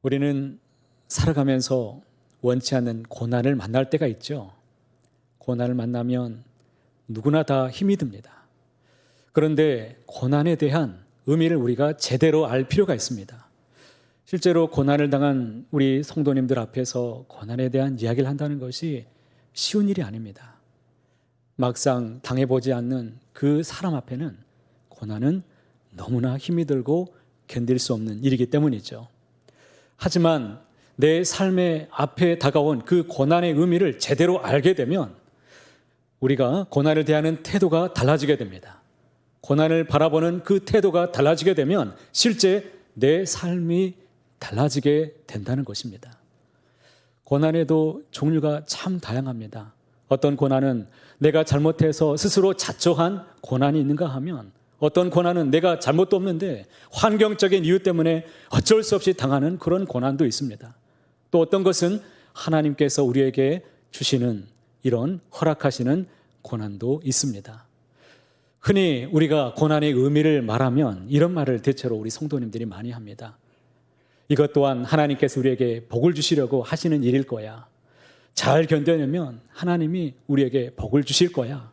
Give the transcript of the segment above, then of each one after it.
우리는 살아가면서 원치 않는 고난을 만날 때가 있죠. 고난을 만나면 누구나 다 힘이 듭니다. 그런데 고난에 대한 의미를 우리가 제대로 알 필요가 있습니다. 실제로 고난을 당한 우리 성도님들 앞에서 고난에 대한 이야기를 한다는 것이 쉬운 일이 아닙니다. 막상 당해보지 않는 그 사람 앞에는 고난은 너무나 힘이 들고 견딜 수 없는 일이기 때문이죠. 하지만 내 삶의 앞에 다가온 그 고난의 의미를 제대로 알게 되면 우리가 고난을 대하는 태도가 달라지게 됩니다. 고난을 바라보는 그 태도가 달라지게 되면 실제 내 삶이 달라지게 된다는 것입니다. 고난에도 종류가 참 다양합니다. 어떤 고난은 내가 잘못해서 스스로 자초한 고난이 있는가 하면 어떤 고난은 내가 잘못도 없는데 환경적인 이유 때문에 어쩔 수 없이 당하는 그런 고난도 있습니다. 또 어떤 것은 하나님께서 우리에게 주시는 이런 허락하시는 고난도 있습니다. 흔히 우리가 고난의 의미를 말하면 이런 말을 대체로 우리 성도님들이 많이 합니다. 이것 또한 하나님께서 우리에게 복을 주시려고 하시는 일일 거야. 잘 견뎌내면 하나님이 우리에게 복을 주실 거야.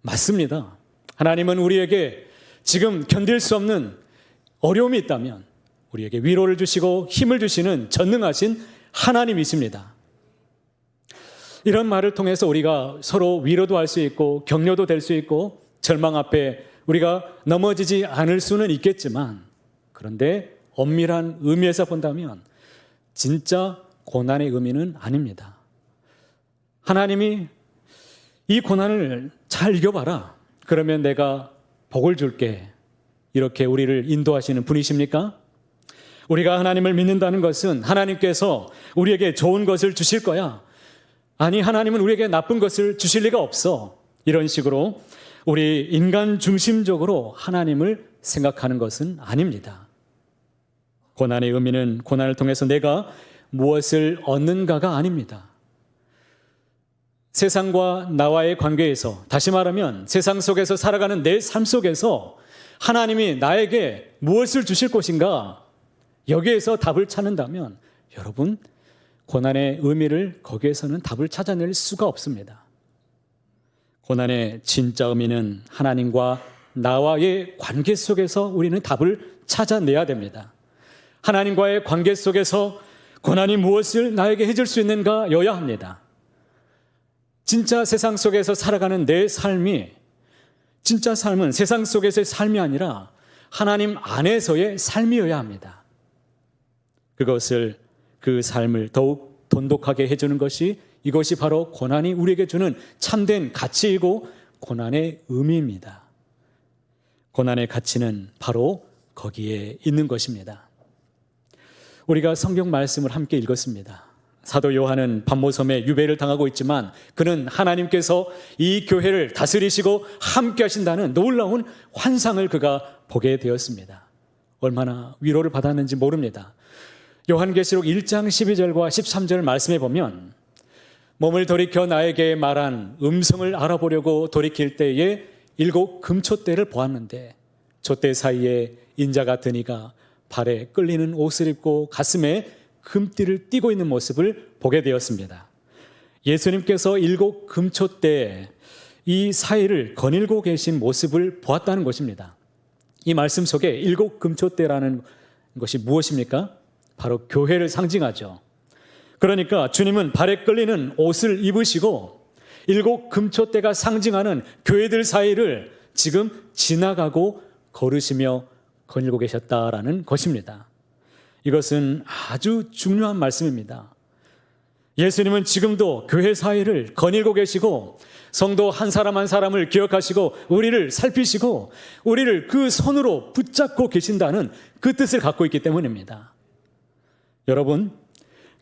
맞습니다. 하나님은 우리에게 지금 견딜 수 없는 어려움이 있다면 우리에게 위로를 주시고 힘을 주시는 전능하신 하나님이십니다. 이런 말을 통해서 우리가 서로 위로도 할 수 있고 격려도 될 수 있고 절망 앞에 우리가 넘어지지 않을 수는 있겠지만 그런데 엄밀한 의미에서 본다면 진짜 고난의 의미는 아닙니다. 하나님이 이 고난을 잘 이겨봐라. 그러면 내가 복을 줄게. 이렇게 우리를 인도하시는 분이십니까? 우리가 하나님을 믿는다는 것은 하나님께서 우리에게 좋은 것을 주실 거야. 아니, 하나님은 우리에게 나쁜 것을 주실 리가 없어. 이런 식으로 우리 인간 중심적으로 하나님을 생각하는 것은 아닙니다. 고난의 의미는 고난을 통해서 내가 무엇을 얻는가가 아닙니다. 세상과 나와의 관계에서, 다시 말하면 세상 속에서 살아가는 내 삶 속에서 하나님이 나에게 무엇을 주실 것인가, 여기에서 답을 찾는다면 여러분, 고난의 의미를 거기에서는 답을 찾아낼 수가 없습니다. 고난의 진짜 의미는 하나님과 나와의 관계 속에서 우리는 답을 찾아내야 됩니다. 하나님과의 관계 속에서 고난이 무엇을 나에게 해줄 수 있는가여야 합니다. 진짜 세상 속에서 살아가는 내 삶이, 진짜 삶은 세상 속에서의 삶이 아니라 하나님 안에서의 삶이어야 합니다. 그 삶을 더욱 돈독하게 해주는 것이, 이것이 바로 고난이 우리에게 주는 참된 가치이고 고난의 의미입니다. 고난의 가치는 바로 거기에 있는 것입니다. 우리가 성경 말씀을 함께 읽었습니다. 사도 요한은 pat모섬에 유배를 당하고 있지만 그는 하나님께서 이 교회를 다스리시고 함께 하신다는 놀라운 환상을 그가 보게 되었습니다. 얼마나 위로를 받았는지 모릅니다. 요한계시록 1장 12절과 13절 말씀에 보면 몸을 돌이켜 나에게 말한 음성을 알아보려고 돌이킬 때에 7 금촛대를 보았는데 촛대 사이에 인자 같은 이가 발에 끌리는 옷을 입고 가슴에 금띠를 띠고 있는 모습을 보게 되었습니다. 예수님께서 7 금촛대 이 사이를 거닐고 계신 모습을 보았다는 것입니다. 이 말씀 속에 7 금촛대라는 것이 무엇입니까? 바로 교회를 상징하죠. 그러니까 주님은 발에 끌리는 옷을 입으시고 7 금촛대가 상징하는 교회들 사이를 지금 지나가고 걸으시며 거닐고 계셨다라는 것입니다. 이것은 아주 중요한 말씀입니다. 예수님은 지금도 교회 사이를 거닐고 계시고 성도 한 사람 한 사람을 기억하시고 우리를 살피시고 우리를 그 손으로 붙잡고 계신다는 그 뜻을 갖고 있기 때문입니다. 여러분,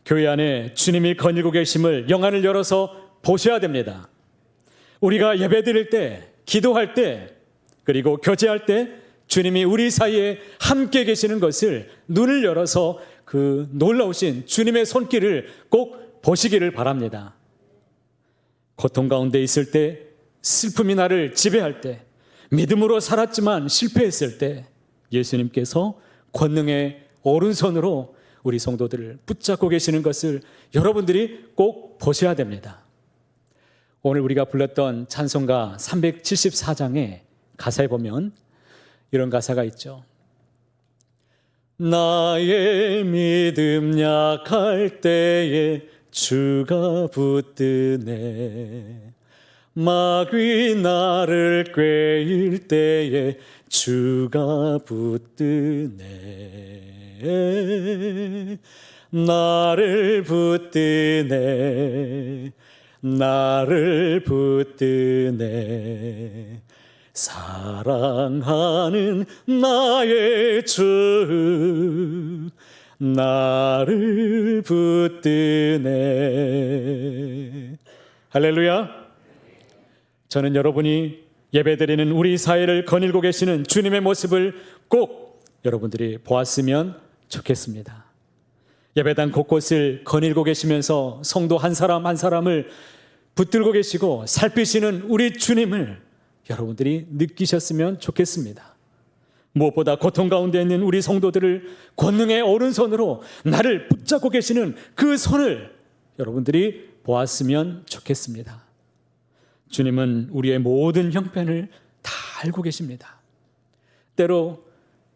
교회 안에 주님이 거닐고 계심을 영안을 열어서 보셔야 됩니다. 우리가 예배드릴 때, 기도할 때, 그리고 교제할 때 주님이 우리 사이에 함께 계시는 것을 눈을 열어서 그 놀라우신 주님의 손길을 꼭 보시기를 바랍니다. 고통 가운데 있을 때, 슬픔이 나를 지배할 때, 믿음으로 살았지만 실패했을 때 예수님께서 권능의 오른손으로 우리 성도들을 붙잡고 계시는 것을 여러분들이 꼭 보셔야 됩니다. 오늘 우리가 불렀던 찬송가 374장의 가사에 보면 이런 가사가 있죠. 나의 믿음 약할 때에 주가 붙드네. 마귀 나를 꾀일 때에 주가 붙드네. 나를 붙드네. 나를 붙드네. 사랑하는 나의 주 나를 붙드네. 할렐루야. 저는 여러분이 예배드리는 우리 사회를 거닐고 계시는 주님의 모습을 꼭 여러분들이 보았으면 좋겠습니다. 예배당 곳곳을 거닐고 계시면서 성도 한 사람 한 사람을 붙들고 계시고 살피시는 우리 주님을 여러분들이 느끼셨으면 좋겠습니다. 무엇보다 고통 가운데 있는 우리 성도들을 권능의 오른손으로 나를 붙잡고 계시는 그 손을 여러분들이 보았으면 좋겠습니다. 주님은 우리의 모든 형편을 다 알고 계십니다. 때로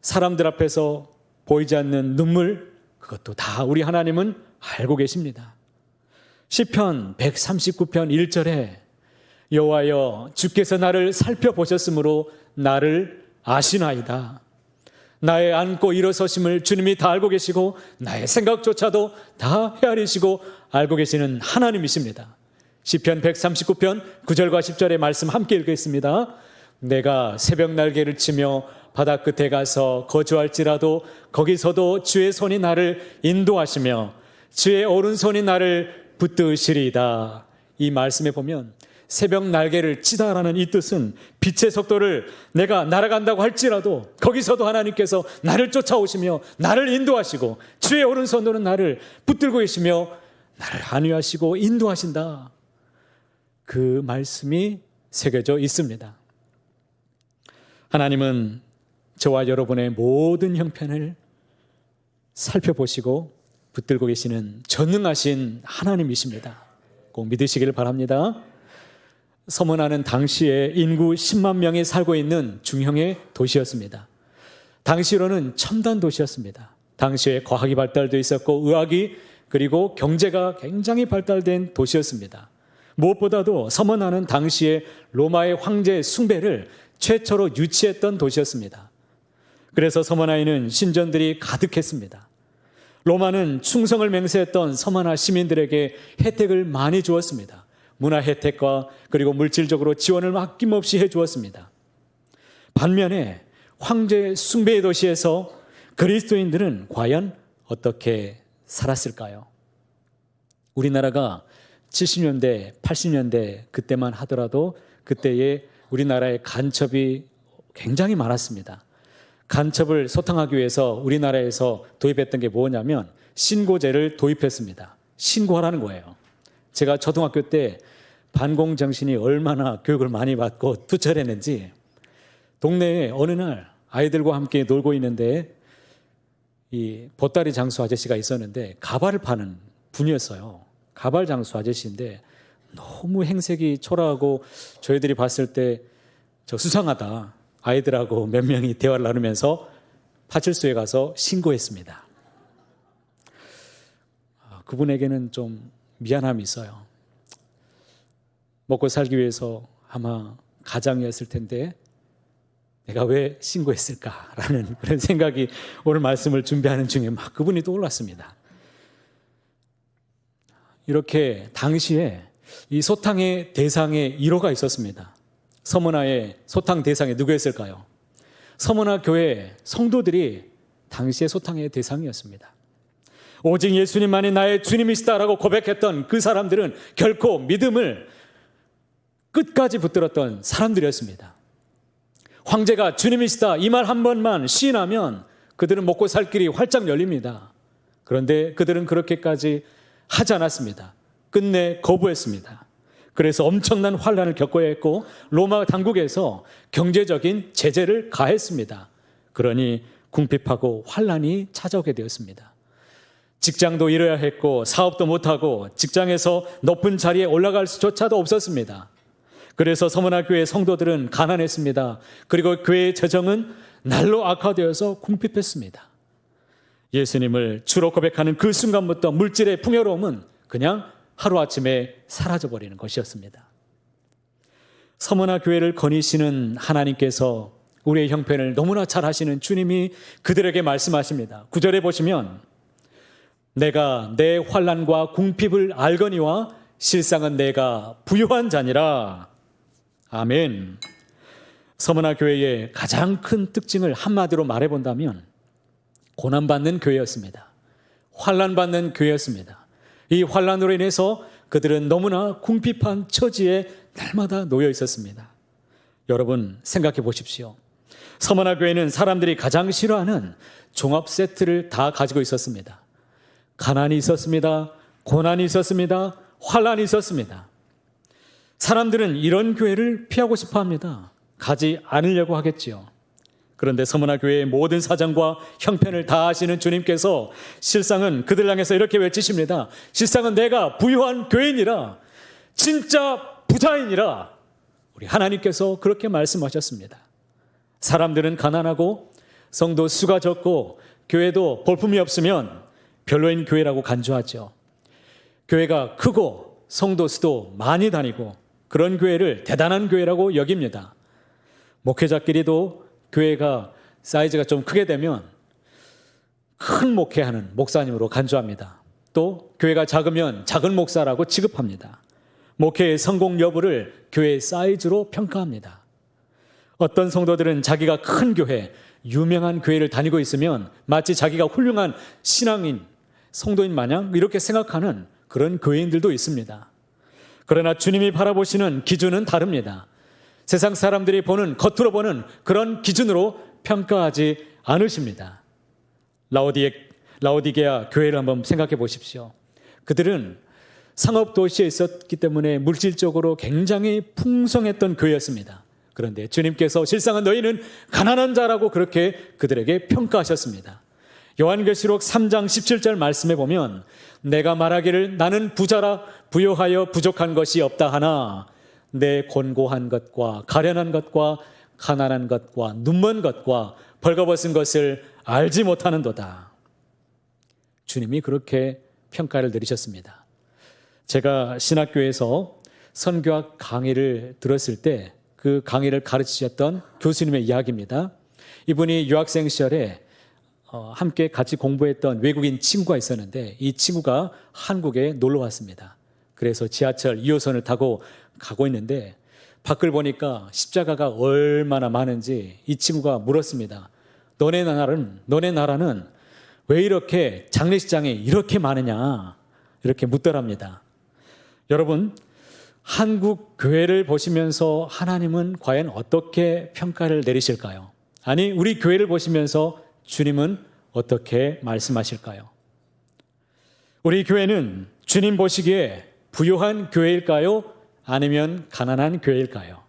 사람들 앞에서 보이지 않는 눈물, 그것도 다 우리 하나님은 알고 계십니다. 시편 139편 1절에 여호와여 주께서 나를 살펴보셨으므로 나를 아시나이다. 나의 앉고 일어서심을 주님이 다 알고 계시고 나의 생각조차도 다 헤아리시고 알고 계시는 하나님이십니다. 시편 139편 9절과 10절의 말씀 함께 읽겠습니다. 내가 새벽 날개를 치며 바다 끝에 가서 거주할지라도 거기서도 주의 손이 나를 인도하시며 주의 오른손이 나를 붙드시리이다. 이 말씀에 보면 새벽 날개를 치다라는 이 뜻은 빛의 속도를 내가 날아간다고 할지라도 거기서도 하나님께서 나를 쫓아오시며 나를 인도하시고 주의 오른손으로는 나를 붙들고 계시며 나를 안위하시고 인도하신다. 그 말씀이 새겨져 있습니다. 하나님은 저와 여러분의 모든 형편을 살펴보시고 붙들고 계시는 전능하신 하나님이십니다. 꼭 믿으시기를 바랍니다. 서머나는 당시에 인구 10만 명이 살고 있는 중형의 도시였습니다. 당시로는 첨단 도시였습니다. 당시에 과학이 발달되어 있었고 의학이 그리고 경제가 굉장히 발달된 도시였습니다. 무엇보다도 서머나는 당시에 로마의 황제 숭배를 최초로 유치했던 도시였습니다. 그래서 서머나에는 신전들이 가득했습니다. 로마는 충성을 맹세했던 서머나 시민들에게 혜택을 많이 주었습니다. 문화 혜택과 그리고 물질적으로 지원을 아낌없이 해주었습니다. 반면에 황제 숭배의 도시에서 그리스도인들은 과연 어떻게 살았을까요? 우리나라가 70년대, 80년대 그때만 하더라도 그때에 우리나라의 간첩이 굉장히 많았습니다. 간첩을 소탕하기 위해서 우리나라에서 도입했던 게 뭐냐면 신고제를 도입했습니다. 신고하라는 거예요. 제가 초등학교 때 반공정신이 얼마나 교육을 많이 받고 투철했는지 동네에 어느 날 아이들과 함께 놀고 있는데 이 보따리 장수 아저씨가 있었는데 가발을 파는 분이었어요. 가발 장수 아저씨인데 너무 행색이 초라하고 저희들이 봤을 때 저 수상하다. 아이들하고 몇 명이 대화를 나누면서 파출소에 가서 신고했습니다. 그분에게는 좀 미안함이 있어요. 먹고 살기 위해서 아마 가장이었을 텐데 내가 왜 신고했을까라는 그런 생각이 오늘 말씀을 준비하는 중에 막 그분이 떠올랐습니다. 이렇게 당시에 이 소탕의 대상에 1호가 있었습니다. 서머나의 소탕 대상이 누구였을까요? 서머나 교회 성도들이 당시의 소탕의 대상이었습니다. 오직 예수님만이 나의 주님이시다라고 고백했던 그 사람들은 결코 믿음을 끝까지 붙들었던 사람들이었습니다. 황제가 주님이시다 이 말 한 번만 시인하면 그들은 먹고 살 길이 활짝 열립니다. 그런데 그들은 그렇게까지 하지 않았습니다. 끝내 거부했습니다. 그래서 엄청난 환란을 겪어야 했고 로마 당국에서 경제적인 제재를 가했습니다. 그러니 궁핍하고 환란이 찾아오게 되었습니다. 직장도 잃어야 했고 사업도 못하고 직장에서 높은 자리에 올라갈 수조차도 없었습니다. 그래서 서머나 교회 성도들은 가난했습니다. 그리고 교회의 재정은 날로 악화되어서 궁핍했습니다. 예수님을 주로 고백하는 그 순간부터 물질의 풍요로움은 그냥 하루아침에 사라져버리는 것이었습니다. 서머나 교회를 거니시는 하나님께서 우리의 형편을 너무나 잘 아시는 주님이 그들에게 말씀하십니다. 9절에 보시면 내가 내 환난과 궁핍을 알거니와 실상은 내가 부유한 자니라. 아멘. 서머나 교회의 가장 큰 특징을 한마디로 말해본다면 고난받는 교회였습니다. 환난받는 교회였습니다. 이 환난으로 인해서 그들은 너무나 궁핍한 처지에 날마다 놓여 있었습니다. 여러분 생각해 보십시오. 서머나 교회는 사람들이 가장 싫어하는 종합 세트를 다 가지고 있었습니다. 가난이 있었습니다. 고난이 있었습니다. 환난이 있었습니다. 사람들은 이런 교회를 피하고 싶어 합니다. 가지 않으려고 하겠지요. 그런데 서머나 교회의 모든 사정과 형편을 다 아시는 주님께서 실상은 그들 향해서 이렇게 외치십니다. 실상은 내가 부유한 교인이라, 진짜 부자이니라. 우리 하나님께서 그렇게 말씀하셨습니다. 사람들은 가난하고 성도 수가 적고 교회도 볼품이 없으면 별로인 교회라고 간주하죠. 교회가 크고 성도 수도 많이 다니고 그런 교회를 대단한 교회라고 여깁니다. 목회자끼리도 교회가 사이즈가 좀 크게 되면 큰 목회하는 목사님으로 간주합니다. 또 교회가 작으면 작은 목사라고 취급합니다. 목회의 성공 여부를 교회의 사이즈로 평가합니다. 어떤 성도들은 자기가 큰 교회, 유명한 교회를 다니고 있으면 마치 자기가 훌륭한 신앙인, 성도인 마냥 이렇게 생각하는 그런 교회인들도 있습니다. 그러나 주님이 바라보시는 기준은 다릅니다. 세상 사람들이 보는, 겉으로 보는 그런 기준으로 평가하지 않으십니다. 라오디게아 교회를 한번 생각해 보십시오. 그들은 상업도시에 있었기 때문에 물질적으로 굉장히 풍성했던 교회였습니다. 그런데 주님께서 실상은 너희는 가난한 자라고 그렇게 그들에게 평가하셨습니다. 요한계시록 3장 17절 말씀에 보면 내가 말하기를 나는 부자라 부요하여 부족한 것이 없다 하나 내 곤고한 것과 가련한 것과 가난한 것과 눈먼 것과 벌거벗은 것을 알지 못하는도다. 주님이 그렇게 평가를 내리셨습니다. 제가 신학교에서 선교학 강의를 들었을 때 그 강의를 가르치셨던 교수님의 이야기입니다. 이분이 유학생 시절에 함께 같이 공부했던 외국인 친구가 있었는데 이 친구가 한국에 놀러 왔습니다. 그래서 지하철 2호선을 타고 가고 있는데 밖을 보니까 십자가가 얼마나 많은지 이 친구가 물었습니다. 너네 나라는 왜 이렇게 장례식장에 이렇게 많으냐? 이렇게 묻더랍니다. 여러분, 한국 교회를 보시면서 하나님은 과연 어떻게 평가를 내리실까요? 아니, 우리 교회를 보시면서 주님은 어떻게 말씀하실까요? 우리 교회는 주님 보시기에 부유한 교회일까요? 아니면 가난한 교회일까요?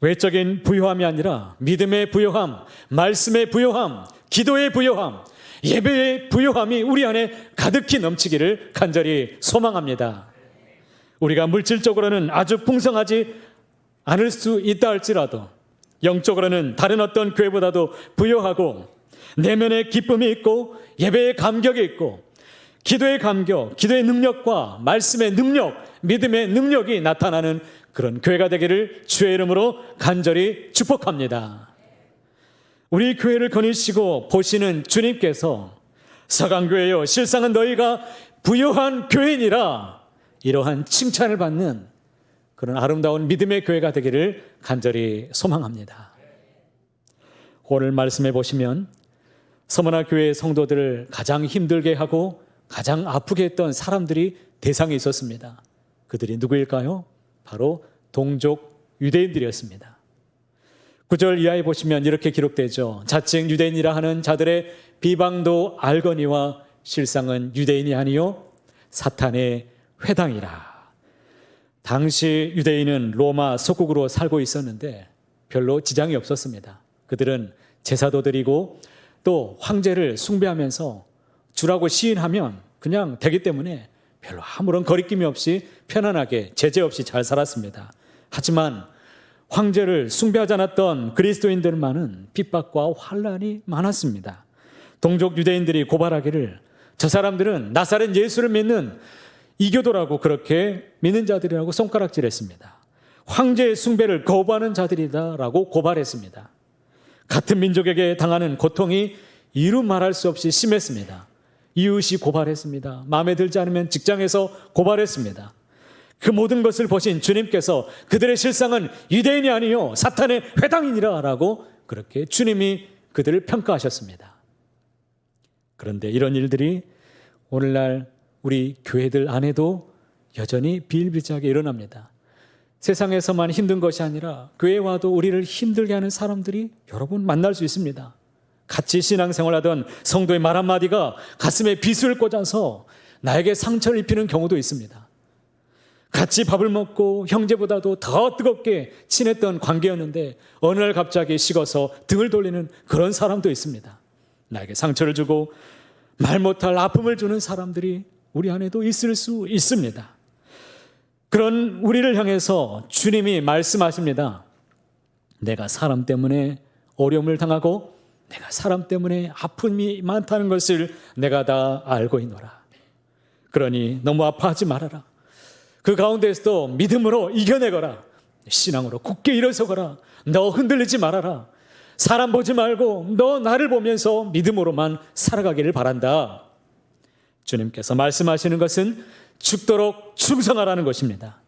외적인 부유함이 아니라 믿음의 부유함, 말씀의 부유함, 기도의 부유함, 예배의 부유함이 우리 안에 가득히 넘치기를 간절히 소망합니다. 우리가 물질적으로는 아주 풍성하지 않을 수 있다 할지라도 영적으로는 다른 어떤 교회보다도 부유하고 내면에 기쁨이 있고 예배의 감격이 있고 기도의 감격, 기도의 능력과 말씀의 능력, 믿음의 능력이 나타나는 그런 교회가 되기를 주의 이름으로 간절히 축복합니다. 우리 교회를 거니시고 보시는 주님께서 서강교회여 실상은 너희가 부유한 교회니라 이러한 칭찬을 받는 그런 아름다운 믿음의 교회가 되기를 간절히 소망합니다. 오늘 말씀해 보시면 서머나 교회의 성도들을 가장 힘들게 하고 가장 아프게 했던 사람들이 대상이 있었습니다. 그들이 누구일까요? 바로 동족 유대인들이었습니다. 9절 이하에 보시면 이렇게 기록되죠. 자칭 유대인이라 하는 자들의 비방도 알거니와 실상은 유대인이 아니요 사탄의 회당이라. 당시 유대인은 로마 속국으로 살고 있었는데 별로 지장이 없었습니다. 그들은 제사도 드리고 또 황제를 숭배하면서 주라고 시인하면 그냥 되기 때문에 별로 아무런 거리낌이 없이 편안하게 제재 없이 잘 살았습니다. 하지만 황제를 숭배하지 않았던 그리스도인들만은 핍박과 환난이 많았습니다. 동족 유대인들이 고발하기를 저 사람들은 나사렛 예수를 믿는 이교도라고 그렇게 믿는 자들이라고 손가락질했습니다. 황제의 숭배를 거부하는 자들이다라고 고발했습니다. 같은 민족에게 당하는 고통이 이루 말할 수 없이 심했습니다. 이웃이 고발했습니다. 마음에 들지 않으면 직장에서 고발했습니다. 그 모든 것을 보신 주님께서 그들의 실상은 유대인이 아니요 사탄의 회당이니라 라고 그렇게 주님이 그들을 평가하셨습니다. 그런데 이런 일들이 오늘날 우리 교회들 안에도 여전히 비일비재하게 일어납니다. 세상에서만 힘든 것이 아니라 교회에 와도 우리를 힘들게 하는 사람들이 여러 번 만날 수 있습니다. 같이 신앙생활하던 성도의 말 한마디가 가슴에 비수를 꽂아서 나에게 상처를 입히는 경우도 있습니다. 같이 밥을 먹고 형제보다도 더 뜨겁게 친했던 관계였는데 어느 날 갑자기 식어서 등을 돌리는 그런 사람도 있습니다. 나에게 상처를 주고 말 못할 아픔을 주는 사람들이 우리 안에도 있을 수 있습니다. 그런 우리를 향해서 주님이 말씀하십니다. 내가 사람 때문에 어려움을 당하고 내가 사람 때문에 아픔이 많다는 것을 내가 다 알고 있노라. 그러니 너무 아파하지 말아라. 그 가운데서도 믿음으로 이겨내거라. 신앙으로 굳게 일어서거라. 너 흔들리지 말아라. 사람 보지 말고 너 나를 보면서 믿음으로만 살아가기를 바란다. 주님께서 말씀하시는 것은 죽도록 충성하라는 것입니다.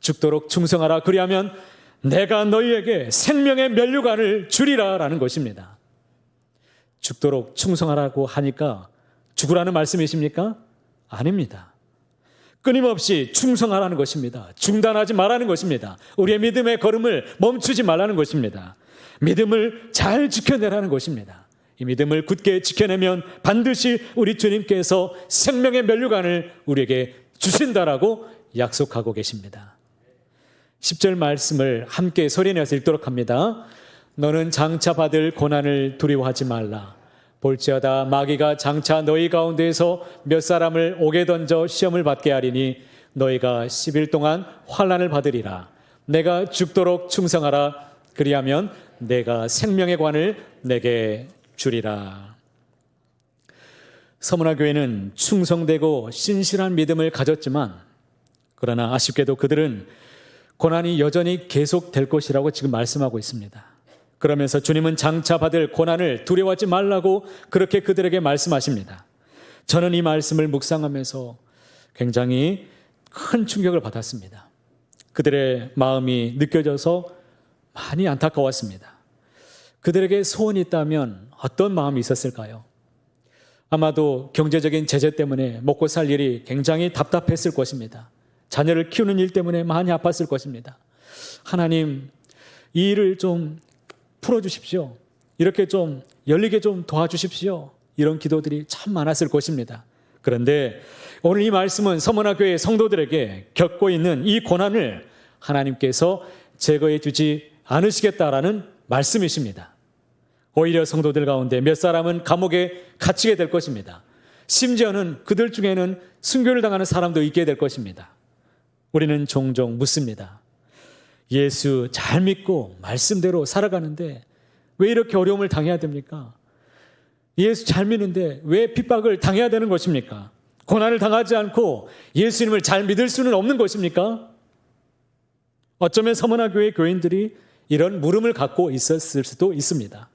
죽도록 충성하라. 그리하면 내가 너희에게 생명의 면류관을 주리라라는 것입니다. 죽도록 충성하라고 하니까 죽으라는 말씀이십니까? 아닙니다. 끊임없이 충성하라는 것입니다. 중단하지 말라는 것입니다. 우리의 믿음의 걸음을 멈추지 말라는 것입니다. 믿음을 잘 지켜내라는 것입니다. 이 믿음을 굳게 지켜내면 반드시 우리 주님께서 생명의 면류관을 우리에게 주신다라고 약속하고 계십니다. 10절 말씀을 함께 소리내서 읽도록 합니다. 너는 장차 받을 고난을 두려워하지 말라. 볼지어다 마귀가 장차 너희 가운데에서 몇 사람을 옥에 던져 시험을 받게 하리니 너희가 10일 동안 환난을 받으리라. 내가 죽도록 충성하라. 그리하면 내가 생명의 관을 내게 주리라. 서문화교회는 충성되고 신실한 믿음을 가졌지만 그러나 아쉽게도 그들은 고난이 여전히 계속될 것이라고 지금 말씀하고 있습니다. 그러면서 주님은 장차 받을 고난을 두려워하지 말라고 그렇게 그들에게 말씀하십니다. 저는 이 말씀을 묵상하면서 굉장히 큰 충격을 받았습니다. 그들의 마음이 느껴져서 많이 안타까웠습니다. 그들에게 소원이 있다면 어떤 마음이 있었을까요? 아마도 경제적인 제재 때문에 먹고 살 일이 굉장히 답답했을 것입니다. 자녀를 키우는 일 때문에 많이 아팠을 것입니다. 하나님, 이 일을 좀 풀어주십시오. 이렇게 좀 열리게 좀 도와주십시오. 이런 기도들이 참 많았을 것입니다. 그런데 오늘 이 말씀은 서문화교회 성도들에게 겪고 있는 이 고난을 하나님께서 제거해 주지 않으시겠다라는 말씀이십니다. 오히려 성도들 가운데 몇 사람은 감옥에 갇히게 될 것입니다. 심지어는 그들 중에는 순교를 당하는 사람도 있게 될 것입니다. 우리는 종종 묻습니다. 예수 잘 믿고 말씀대로 살아가는데 왜 이렇게 어려움을 당해야 됩니까? 예수 잘 믿는데 왜 핍박을 당해야 되는 것입니까? 고난을 당하지 않고 예수님을 잘 믿을 수는 없는 것입니까? 어쩌면 서문화교회 교인들이 이런 물음을 갖고 있었을 수도 있습니다.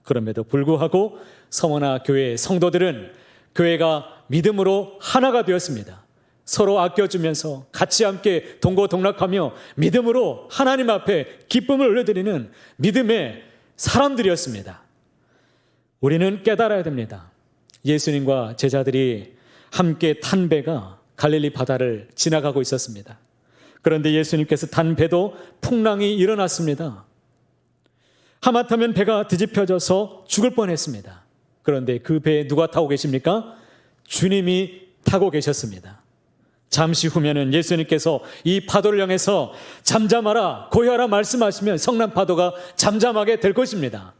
그럼에도 불구하고 서문화교회 성도들은 교회가 믿음으로 하나가 되었습니다. 서로 아껴주면서 같이 함께 동고동락하며 믿음으로 하나님 앞에 기쁨을 올려드리는 믿음의 사람들이었습니다. 우리는 깨달아야 됩니다. 예수님과 제자들이 함께 탄 배가 갈릴리 바다를 지나가고 있었습니다. 그런데 예수님께서 탄 배도 풍랑이 일어났습니다. 하마터면 배가 뒤집혀져서 죽을 뻔했습니다. 그런데 그 배에 누가 타고 계십니까? 주님이 타고 계셨습니다. 잠시 후면은 예수님께서 이 파도를 향해서 잠잠하라, 고요하라 말씀하시면 성난 파도가 잠잠하게 될 것입니다.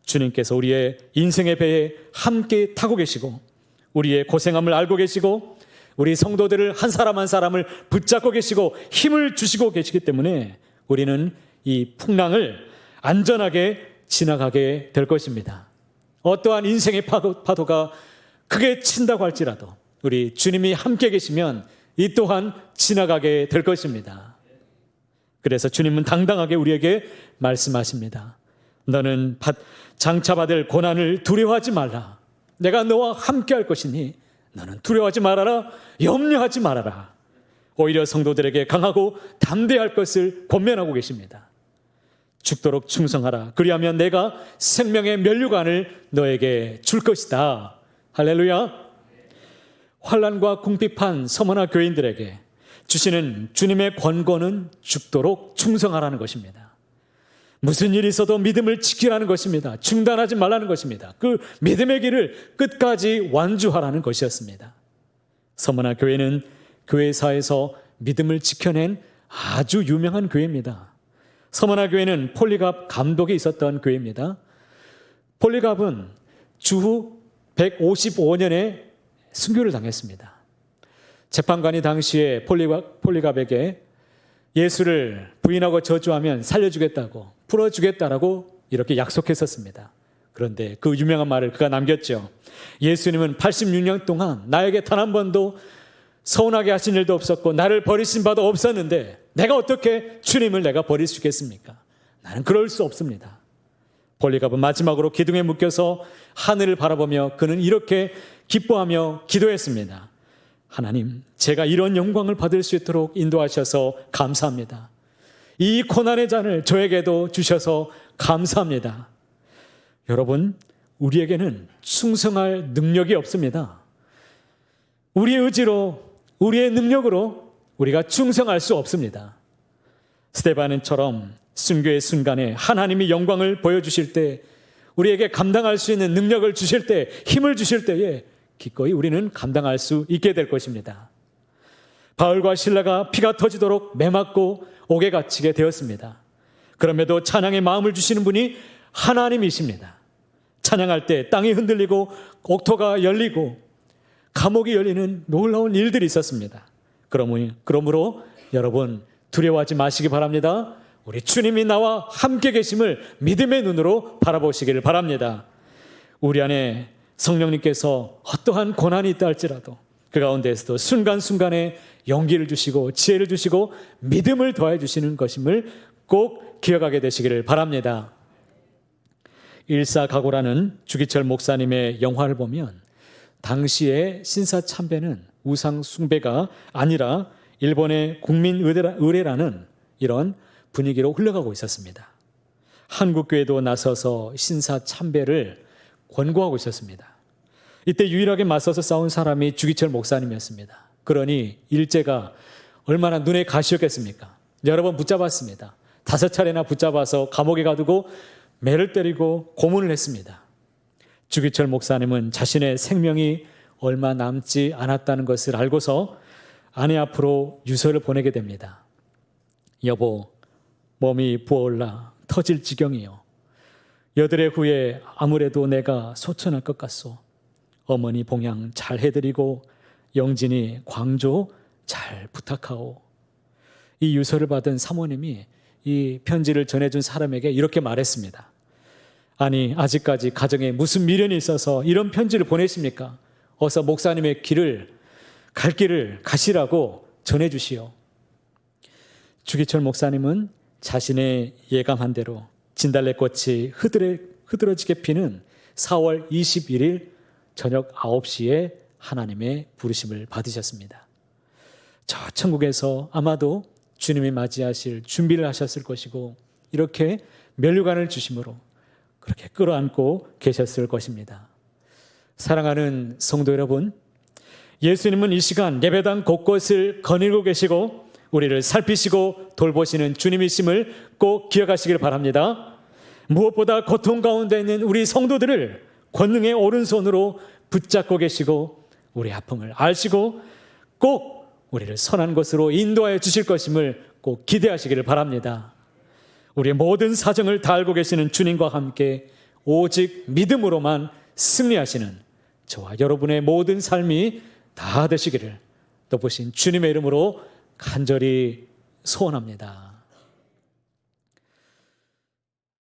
주님께서 우리의 인생의 배에 함께 타고 계시고 우리의 고생함을 알고 계시고 우리 성도들을 한 사람 한 사람을 붙잡고 계시고 힘을 주시고 계시기 때문에 우리는 이 풍랑을 안전하게 지나가게 될 것입니다. 어떠한 인생의 파도가 크게 친다고 할지라도 우리 주님이 함께 계시면 이 또한 지나가게 될 것입니다. 그래서 주님은 당당하게 우리에게 말씀하십니다. 너는 장차받을 고난을 두려워하지 말라. 내가 너와 함께 할 것이니 너는 두려워하지 말아라. 염려하지 말아라. 오히려 성도들에게 강하고 담대할 것을 권면하고 계십니다. 죽도록 충성하라. 그리하면 내가 생명의 면류관을 너에게 줄 것이다. 할렐루야. 환난과 궁핍한 서머나 교인들에게 주시는 주님의 권고는 죽도록 충성하라는 것입니다. 무슨 일이 있어도 믿음을 지키라는 것입니다. 중단하지 말라는 것입니다. 그 믿음의 길을 끝까지 완주하라는 것이었습니다. 서머나 교회는 교회사에서 믿음을 지켜낸 아주 유명한 교회입니다. 서머나 교회는 폴리갑 감독이 있었던 교회입니다. 폴리갑은 주후 155년에 순교를 당했습니다. 재판관이 당시에 폴리갑에게 예수를 부인하고 저주하면 살려주겠다고, 풀어주겠다라고 이렇게 약속했었습니다. 그런데 그 유명한 말을 그가 남겼죠. 예수님은 86년 동안 나에게 단 한 번도 서운하게 하신 일도 없었고 나를 버리신 바도 없었는데 내가 어떻게 주님을 내가 버릴 수 있겠습니까? 나는 그럴 수 없습니다. 폴리갑은 마지막으로 기둥에 묶여서 하늘을 바라보며 그는 이렇게 기뻐하며 기도했습니다. 하나님, 제가 이런 영광을 받을 수 있도록 인도하셔서 감사합니다. 이 고난의 잔을 저에게도 주셔서 감사합니다. 여러분, 우리에게는 충성할 능력이 없습니다. 우리의 의지로, 우리의 능력으로 우리가 충성할 수 없습니다. 스데반처럼 순교의 순간에 하나님이 영광을 보여주실 때, 우리에게 감당할 수 있는 능력을 주실 때, 힘을 주실 때에 기꺼이 우리는 감당할 수 있게 될 것입니다. 바울과 실라가 피가 터지도록 매맞고 옥에 갇히게 되었습니다. 그럼에도 찬양의 마음을 주시는 분이 하나님이십니다. 찬양할 때 땅이 흔들리고 옥토가 열리고 감옥이 열리는 놀라운 일들이 있었습니다. 그러므로 여러분 두려워하지 마시기 바랍니다. 우리 주님이 나와 함께 계심을 믿음의 눈으로 바라보시기를 바랍니다. 우리 안에 성령님께서 어떠한 고난이 있다 할지라도 그 가운데에서도 순간순간에 용기를 주시고 지혜를 주시고 믿음을 더해 주시는 것임을 꼭 기억하게 되시기를 바랍니다. 일사각오라는 주기철 목사님의 영화를 보면 당시의 신사참배는 우상 숭배가 아니라 일본의 국민의례라는 이런 분위기로 흘러가고 있었습니다. 한국교회도 나서서 신사참배를 권고하고 있었습니다. 이때 유일하게 맞서서 싸운 사람이 주기철 목사님이었습니다. 그러니 일제가 얼마나 눈에 가시였겠습니까? 여러 번 붙잡았습니다. 5차례나 붙잡아서 감옥에 가두고 매를 때리고 고문을 했습니다. 주기철 목사님은 자신의 생명이 얼마 남지 않았다는 것을 알고서 아내 앞으로 유서를 보내게 됩니다. 여보, 몸이 부어올라 터질 지경이요. 여드레 후에 아무래도 내가 소천할 것 같소. 어머니 봉양 잘 해드리고 영진이 광조 잘 부탁하오. 이 유서를 받은 사모님이 이 편지를 전해준 사람에게 이렇게 말했습니다. 아니, 아직까지 가정에 무슨 미련이 있어서 이런 편지를 보내십니까? 어서 목사님의 갈 길을 가시라고 전해주시오. 주기철 목사님은 자신의 예감한 대로 진달래꽃이 흐드러지게 피는 4월 21일 저녁 9시에 하나님의 부르심을 받으셨습니다. 저 천국에서 아마도 주님이 맞이하실 준비를 하셨을 것이고 이렇게 면류관을 주심으로 그렇게 끌어안고 계셨을 것입니다. 사랑하는 성도 여러분, 예수님은 이 시간 예배당 곳곳을 거닐고 계시고 우리를 살피시고 돌보시는 주님이심을 꼭 기억하시길 바랍니다. 무엇보다 고통 가운데 있는 우리 성도들을 권능의 오른손으로 붙잡고 계시고 우리 아픔을 아시고 꼭 우리를 선한 곳으로 인도하여 주실 것임을 꼭 기대하시기를 바랍니다. 우리의 모든 사정을 다 알고 계시는 주님과 함께 오직 믿음으로만 승리하시는 저와 여러분의 모든 삶이 다 되시기를 높으신 주님의 이름으로 간절히 소원합니다.